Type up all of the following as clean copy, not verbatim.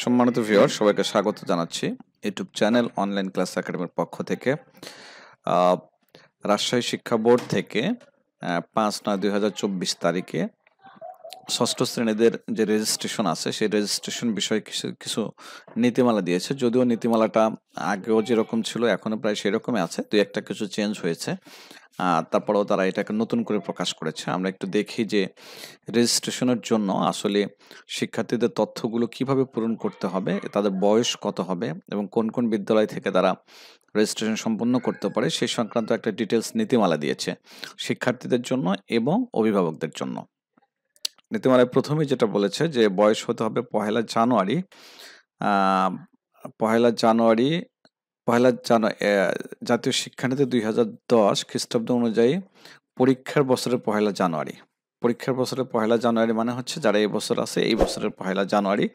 সম্মানিত ভিউয়ার সবাইকে স্বাগত জানাচ্ছি ইউটিউব চ্যানেল অনলাইন ক্লাস একাডেমির পক্ষ থেকে। রাজশাহী শিক্ষা বোর্ড থেকে 5/9/2024 তারিখে ষষ্ঠ শ্রেণীদের যে রেজিস্ট্রেশন আছে সেই রেজিস্ট্রেশন বিষয়ে কিছু নীতিমালা দিয়েছে। যদিও নীতিমালাটা আগেও যেরকম ছিল এখনো প্রায় সেরকমই আছে, দুই একটা কিছু চেঞ্জ হয়েছে। তারপরেও তারা এটাকে নতুন করে প্রকাশ করেছে। আমরা একটু দেখি যে রেজিস্ট্রেশনের জন্য আসলে শিক্ষার্থীদের তথ্যগুলো কিভাবে পূরণ করতে হবে, তাদের বয়স কত হবে এবং কোন কোন বিদ্যালয় থেকে তারা রেজিস্ট্রেশন সম্পন্ন করতে পারে সেই সংক্রান্ত একটা ডিটেলস নীতিমালা দিয়েছে শিক্ষার্থীদের জন্য এবং অভিভাবকদের জন্য। নীতিমালায় প্রথমেই যেটা বলেছে যে বয়স হতে হবে পহেলা জানুয়ারি আহ, পহেলা জানুয়ারি জাতীয় শিক্ষানীতি 2010 খ্রিস্টাব্দ অনুযায়ী পরীক্ষার বছরের পহেলা জানুয়ারি। পরীক্ষার বছরের পহেলা জানুয়ারি মানে হচ্ছে যারা এই বছর আছে এই বছরের পহেলা জানুয়ারি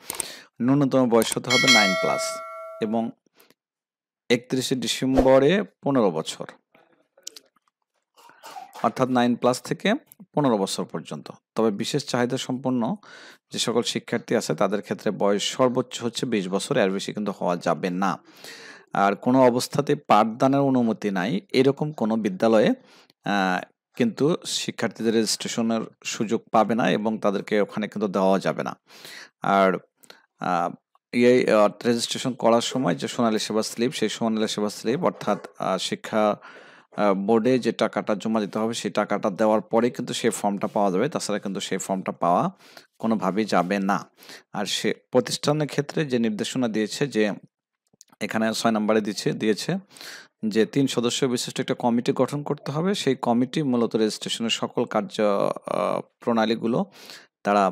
ন্যূনতম বয়স হতে হবে 9+ এবং 31শে ডিসেম্বরে 15 বছর, অর্থাৎ 9+ থেকে 15 বছর পর্যন্ত। তবে বিশেষ চাহিদা সম্পন্ন যে সকল শিক্ষার্থী আছে তাদের ক্ষেত্রে বয়স সর্বোচ্চ হচ্ছে 20 বছর, এর বেশি কিন্তু হওয়া যাবে না। আর কোনো অবস্থাতে পাঠদানের অনুমতি নাই এরকম কোনো বিদ্যালয়ে কিন্তু শিক্ষার্থীদের রেজিস্ট্রেশনের সুযোগ পাবে না এবং তাদেরকে ওখানে কিন্তু দেওয়া যাবে না। আর এই রেজিস্ট্রেশন করার সময় যে সোনালী সেবা স্লিপ, সেই সোনালী সেবা স্লিপ অর্থাৎ শিক্ষা বোর্ডে যে টাকাটা জমা দিতে হবে সেই টাকাটা দেওয়ার পরে কিন্তু সেই ফর্মটা পাওয়া যাবে, তাছাড়া কিন্তু সেই ফর্মটা পাওয়া কোনোভাবেই যাবে না। আর সে প্রতিষ্ঠানের ক্ষেত্রে যে নির্দেশনা দিয়েছে যে এখানে 6 নম্বরে দিয়েছে যে 3 সদস্য বিশিষ্ট একটা কমিটি গঠন করতে হবে। সেই কমিটি মূলত রেজিস্ট্রেশনের সকল কার্য প্রণালীগুলো তারা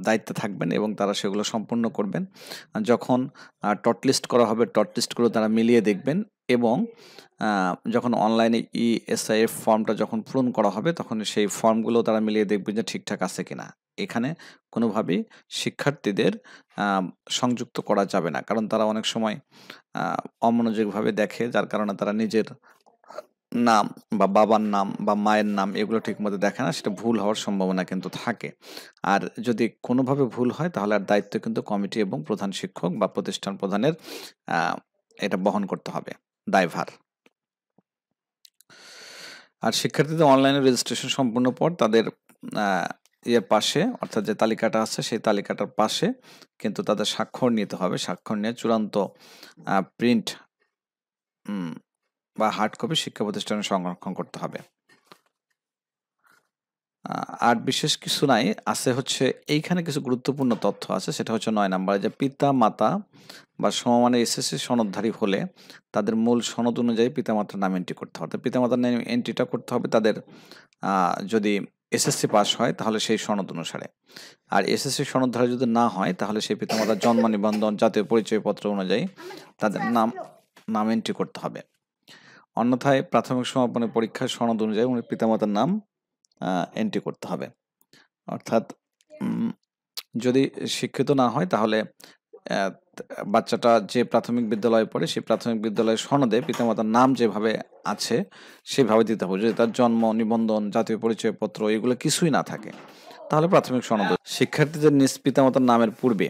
দায়িত্বে থাকবেন এবং তারা সেগুলো সম্পূর্ণ করবেন। যখন টর্চলিস্ট করা হবে টর্চলিস্টগুলো তারা মিলিয়ে দেখবেন এবং যখন অনলাইনে ESIF ফর্মটা যখন পূরণ করা হবে তখন সেই ফর্মগুলো তারা মিলিয়ে দেখবেন যে ঠিকঠাক আছে কিনা। এখানে কোনোভাবেই শিক্ষার্থীদের সংযুক্ত করা যাবে না, কারণ তারা অনেক সময় অমনোযোগীভাবে দেখে, যার কারণে তারা নিজের নাম বা বাবার নাম বা মায়ের নাম এগুলো ঠিকমতো দেখে না, সেটা ভুল হওয়ার সম্ভাবনা কিন্তু থাকে। আর যদি কোনোভাবে ভুল হয় তাহলে আর দায়িত্ব কিন্তু কমিটি এবং প্রধান শিক্ষক বা প্রতিষ্ঠান প্রধানের এটা বহন করতে হবে দায়ভার। আর শিক্ষার্থীদের অনলাইনে রেজিস্ট্রেশন সম্পূর্ণ পর তাদের ইয়ের পাশে অর্থাৎ যে তালিকাটা আছে সেই তালিকাটার পাশে কিন্তু তাদের স্বাক্ষর নিতে হবে। স্বাক্ষর নিয়ে চূড়ান্ত প্রিন্ট বা হার্ড কপি শিক্ষা প্রতিষ্ঠানে সংরক্ষণ করতে হবে। আর বিশেষ কিছু নাই, আছে হচ্ছে এইখানে কিছু গুরুত্বপূর্ণ তথ্য আছে, সেটা হচ্ছে 9 নম্বরে যে পিতা মাতা বা সমমানের SSC সনদধারী হলে তাদের মূল সনদ অনুযায়ী পিতামাতার নাম এন্ট্রি করতে হবে। পিতামাতার নাম এন্ট্রিটা করতে হবে তাদের যদি SSC পাস হয় তাহলে সেই সনদ অনুসারে, আর SSC সনদধারী যদি না হয় তাহলে সেই পিতামাতার জন্ম নিবন্ধন জাতীয় পরিচয়পত্র অনুযায়ী তাদের নাম এন্ট্রি করতে হবে। অন্যথায় প্রাথমিক সমাপনী পরীক্ষার সনদ অনুযায়ী পিতামাতার নাম এন্ট্রি করতে হবে। অর্থাৎ যদি শিক্ষিত না হয় তাহলে বাচ্চাটা যে প্রাথমিক বিদ্যালয়ে পড়ে সেই প্রাথমিক বিদ্যালয়ের সনদে পিতামাতার নাম যেভাবে আছে সেভাবে দিতে হবে। যদি তার জন্ম নিবন্ধন জাতীয় পরিচয়পত্র এগুলো কিছুই না থাকে তাহলে প্রাথমিক সনদ। শিক্ষার্থীদের নিজ পিতামাতার নামের পূর্বে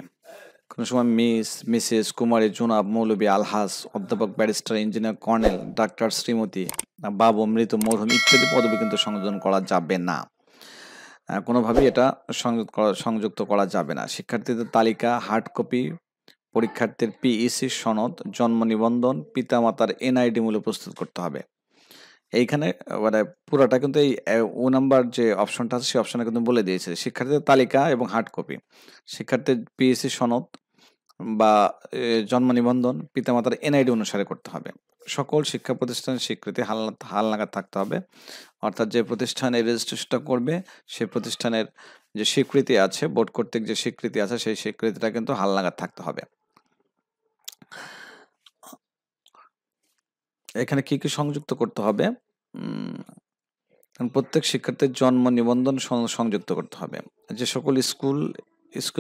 কোনো সময় মিস, মিসেস, কুমারী, জনাব, মৌলভী, আলহাজ, অধ্যাপক, barrister, engineer, colonel, doctor, Shrimati, বাবু, মৃত, মরহুম ইত্যাদি পদবি কিন্তু সংযোজন করা যাবে না। কোনোভাবেই এটা সংযুক্ত করা যাবে না। শিক্ষার্থীদের তালিকা, হার্ড কপি, পরীক্ষার্থীর PEC সনদ, জন্ম নিবন্ধন, পিতামাতার NID মূল্য প্রস্তুত করতে হবে। এইখানে মানে পুরাটা কিন্তু এই নাম্বার যে অপশনটা আছে সেই অপশনে কিন্তু বলে দিয়েছে শিক্ষার্থীদের তালিকা এবং হার্ড কপি, শিক্ষার্থীর PEC সনদ বা জন্ম নিবন্ধন পিতামাতার NID অনুসারে করতে হবে। সকল শিক্ষা প্রতিষ্ঠানের স্বীকৃতি হালনাগাদ থাকতে হবে, অর্থাৎ যে প্রতিষ্ঠানে রেজিস্ট্রেশনটা করবে সেই প্রতিষ্ঠানের যে স্বীকৃতি আছে, বোর্ড কর্তৃক যে স্বীকৃতি আছে সেই স্বীকৃতিটা কিন্তু হালনাগাদ থাকতে হবে। এখানে কি কি সংযুক্ত করতে হবে? প্রত্যেক শিক্ষার্থীর জন্ম নিবন্ধন সংযুক্ত করতে হবে। যে সকল স্কুল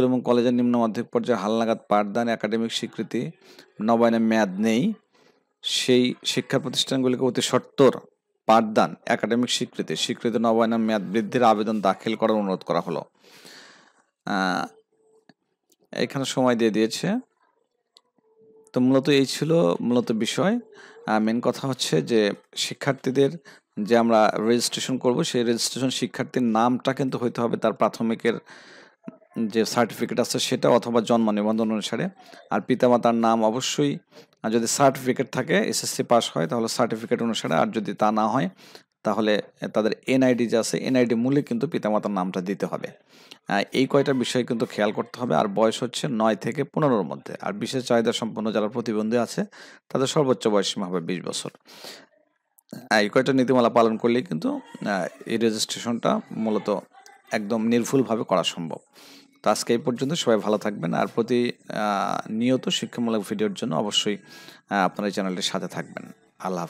এবং কলেজের নিম্ন মাধ্যমিক পর্যায়ে হালনাগাদ পাঠদান একাডেমিক স্বীকৃতি নবায়নের মেয়াদ নেই সেই শিক্ষা প্রতিষ্ঠানগুলিকে অতি সত্বর পাঠদান একাডেমিক স্বীকৃতি নবায়নের মেয়াদ বৃদ্ধির আবেদন দাখিল করার অনুরোধ করা হলো। এখানে সময় দিয়ে দিয়েছে। তো মূলত এই ছিল মূলত বিষয়। মেন কথা হচ্ছে যে শিক্ষার্থীদের যে আমরা রেজিস্ট্রেশন করব, সেই রেজিস্ট্রেশন শিক্ষার্থীর নামটা কিন্তু হইতে হবে তার প্রাথমিকের যে সার্টিফিকেট আছে সেটা, অথবা জন্ম নিবন্ধন অনুসারে। আর পিতামাতার নাম অবশ্যই, যদি সার্টিফিকেট থাকে এসএসসি পাস হয় তাহলে সার্টিফিকেট অনুসারে, আর যদি তা না হয় তাহলে তাদের এনআইডি যে আছে এনআইডি মূলে কিন্তু পিতামাতার নামটা দিতে হবে। এই কয়টা বিষয় কিন্তু খেয়াল করতে হবে। আর বয়স হচ্ছে 9 থেকে 15-র মধ্যে। আর বিশেষ চাহিদা সম্পন্ন যারা প্রতিবন্ধী আছে তাদের সর্বোচ্চ বয়সসীমা হবে 20 বছর। এই কয়টা নীতিমালা পালন করলেই কিন্তু এই রেজিস্ট্রেশনটা মূলত একদম নির্ভুলভাবে করা সম্ভব। তো আজকে এই পর্যন্ত, সবাই ভালো থাকবেন। আর নিয়ত শিক্ষামূলক ভিডিওর জন্য অবশ্যই আপনারা এই চ্যানেলটির সাথে থাকবেন। আল্লাহ হাফেজ।